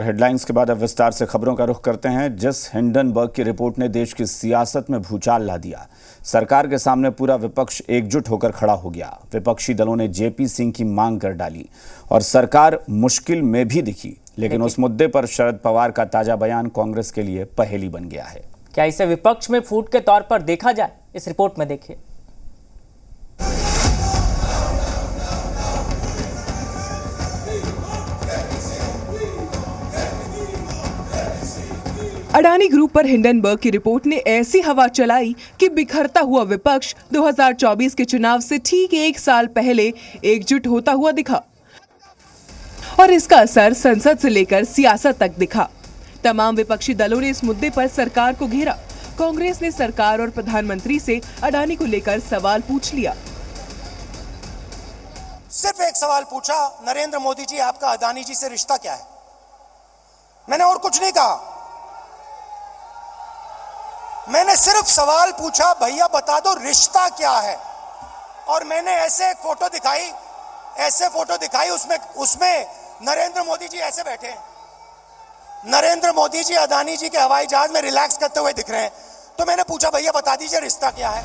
Headlines के बाद अब विस्तार से खबरों का रुख करते हैं। जिस हिंडनबर्ग की रिपोर्ट ने देश की सियासत में भूचाल ला दिया, सरकार के सामने पूरा विपक्ष एकजुट होकर खड़ा हो गया। विपक्षी दलों ने जेपी सिंह की मांग कर डाली और सरकार मुश्किल में भी दिखी, लेकिन उस मुद्दे पर शरद पवार का ताजा बयान कांग्रेस के लिए पहेली बन गया है। क्या इसे विपक्ष में फूट के तौर पर देखा जाए? इस रिपोर्ट में देखिए। अडानी ग्रुप पर हिंडनबर्ग की रिपोर्ट ने ऐसी हवा चलाई कि बिखरता हुआ विपक्ष 2024 के चुनाव से ठीक एक साल पहले एकजुट होता हुआ दिखा और इसका असर संसद से लेकर सियासत तक दिखा। तमाम विपक्षी दलों ने इस मुद्दे पर सरकार को घेरा। कांग्रेस ने सरकार और प्रधानमंत्री से अडानी को लेकर सवाल पूछ लिया। सिर्फ एक सवाल पूछा, नरेंद्र मोदी जी, आपका अडानी जी से रिश्ता क्या है? मैंने और कुछ नहीं कहा। मैंने सिर्फ सवाल पूछा, भैया बता दो रिश्ता क्या है। और मैंने ऐसे फोटो दिखाई, उसमें नरेंद्र मोदी जी ऐसे बैठे हैं। नरेंद्र मोदी जी अडानी जी के हवाई जहाज में रिलैक्स करते हुए दिख रहे हैं। तो मैंने पूछा, भैया बता दीजिए रिश्ता क्या है।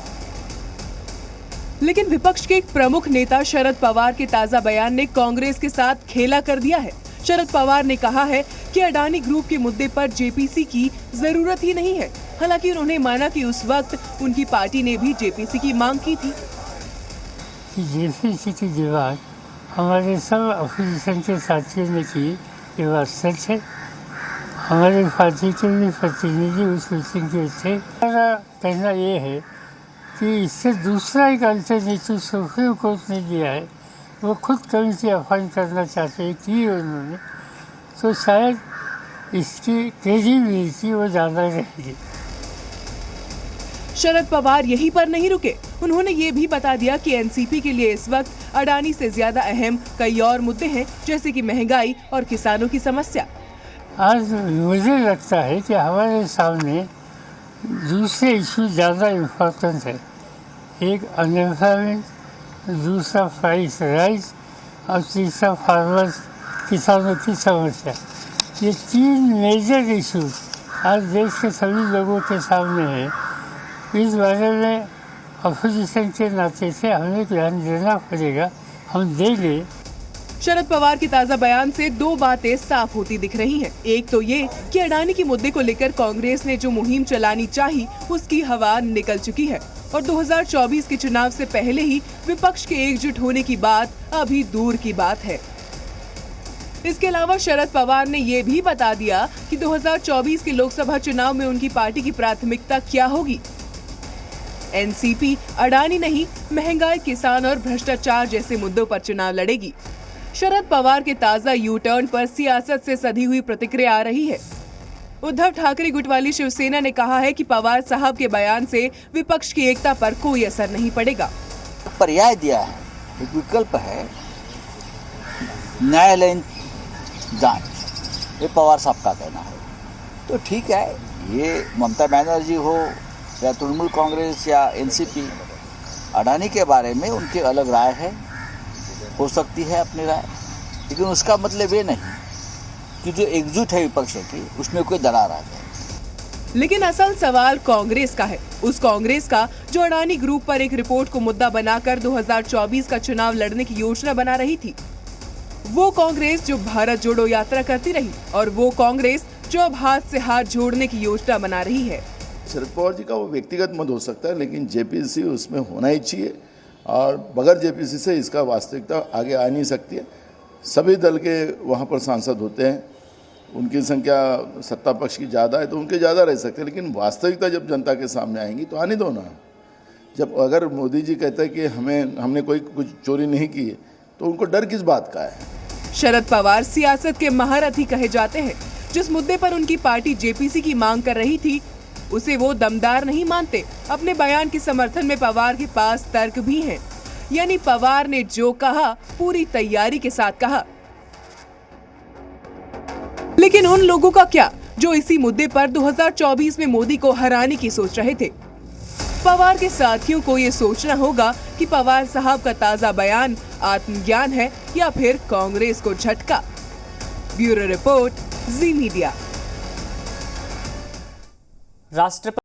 लेकिन विपक्ष के एक प्रमुख नेता शरद पवार के ताजा बयान ने कांग्रेस के साथ खेला कर दिया है। शरद पवार ने कहा है कि अडानी ग्रुप के मुद्दे पर जेपीसी की जरूरत ही नहीं है। हालांकि उन्होंने माना कि उस वक्त उनकी पार्टी ने भी जेपीसी की मांग की थी। जेपीसी की डिमांड हमारे सब अपोजिशन के साथियों ने की, ये बात सच है। हमारे पार्टी के भी प्रतिनिधि उस मीटिंग के थे। मेरा कहना ये है कि इससे दूसरा एक अल्टरनेटिव सुप्रीम कोर्ट ने दिया है, वो खुद कमिटी अपॉइंट करना चाहते की उन्होंने, तो शायद इसकी क्रेडिबिलिटी वो ज़्यादा रहेगी। शरद पवार यहीं पर नहीं रुके। उन्होंने ये भी बता दिया कि एनसीपी के लिए इस वक्त अडानी से ज्यादा अहम कई और मुद्दे हैं, जैसे कि महंगाई और किसानों की समस्या। आज मुझे लगता है कि हमारे सामने दूसरे इशू ज़्यादा इम्पोर्टेंट है। एक अनएम्प्लॉयमेंट, दूसरा प्राइस राइज और तीसरा फार्मर्स किसानों की समस्या। ये तीन मेजर इशू आज देश के सभी लोगों के सामने हैं। इस बारे में अपोजिशन के नाते से हमें ध्यान देना पड़ेगा, हम देंगे। शरद पवार के ताजा बयान से दो बातें साफ होती दिख रही हैं। एक तो ये कि अडानी के मुद्दे को लेकर कांग्रेस ने जो मुहिम चलानी चाही उसकी हवा निकल चुकी है और 2024 के चुनाव से पहले ही विपक्ष के एकजुट होने की बात अभी दूर की बात है। इसके अलावा शरद पवार ने ये भी बता दिया कि 2024 के लोकसभा चुनाव में उनकी पार्टी की प्राथमिकता क्या होगी। एनसीपी अडानी नहीं, महंगाई, किसान और भ्रष्टाचार जैसे मुद्दों पर चुनाव लड़ेगी। शरद पवार के ताजा यू टर्न पर सियासत से सधी हुई प्रतिक्रिया आ रही है। उद्धव ठाकरे गुट वाली शिवसेना ने कहा है कि पवार साहब के बयान से विपक्ष की एकता पर कोई असर नहीं पड़ेगा। पर्याय दिया है, एक विकल्प है न्यायालयीन जांच, ये पवार साहब का कहना है। तो ठीक है, ये ममता बनर्जी हो या तृणमूल कांग्रेस या एनसीपी, अडानी के बारे में उनकी अलग राय है, हो सकती है अपनी राय, लेकिन उसका मतलब ये नहीं कि जो एकजुट है विपक्ष की उसमें कोई दरार आ जाए। लेकिन असल सवाल कांग्रेस का है, उस कांग्रेस का जो अडानी ग्रुप पर एक रिपोर्ट को मुद्दा बनाकर 2024 का चुनाव लड़ने की योजना बना रही थी। वो कांग्रेस जो भारत जोड़ो यात्रा करती रही और वो कांग्रेस जो अब हाथ से हाथ जोड़ने की योजना बना रही है। शरद पवार जी का वो व्यक्तिगत मत हो सकता है, लेकिन जेपीसी उसमें होना ही चाहिए और बगैर जेपीसी से इसका वास्तविकता आगे आ नहीं सकती है। सभी दल के वहाँ पर सांसद होते हैं, उनकी संख्या सत्ता पक्ष की ज़्यादा है तो उनके ज़्यादा रह सकते हैं, लेकिन वास्तविकता जब जनता के सामने आएंगी तो आने दो ना। जब अगर मोदी जी कहते हैं कि हमने कोई कुछ चोरी नहीं की है तो उनको डर किस बात का है? शरद पवार सियासत के महारथी कहे जाते हैं। जिस मुद्दे पर उनकी पार्टी जेपीसी की मांग कर रही थी उसे वो दमदार नहीं मानते। अपने बयान के समर्थन में पवार के पास तर्क भी हैं। यानी पवार ने जो कहा पूरी तैयारी के साथ कहा। लेकिन उन लोगों का क्या जो इसी मुद्दे पर 2024 में मोदी को हराने की सोच रहे थे? पवार के साथियों को ये सोचना होगा कि पवार साहब का ताजा बयान आत्मज्ञान है या फिर कांग्रेस को झटका। ब्यूरो रिपोर्ट, जी मीडिया। राष्ट्रपति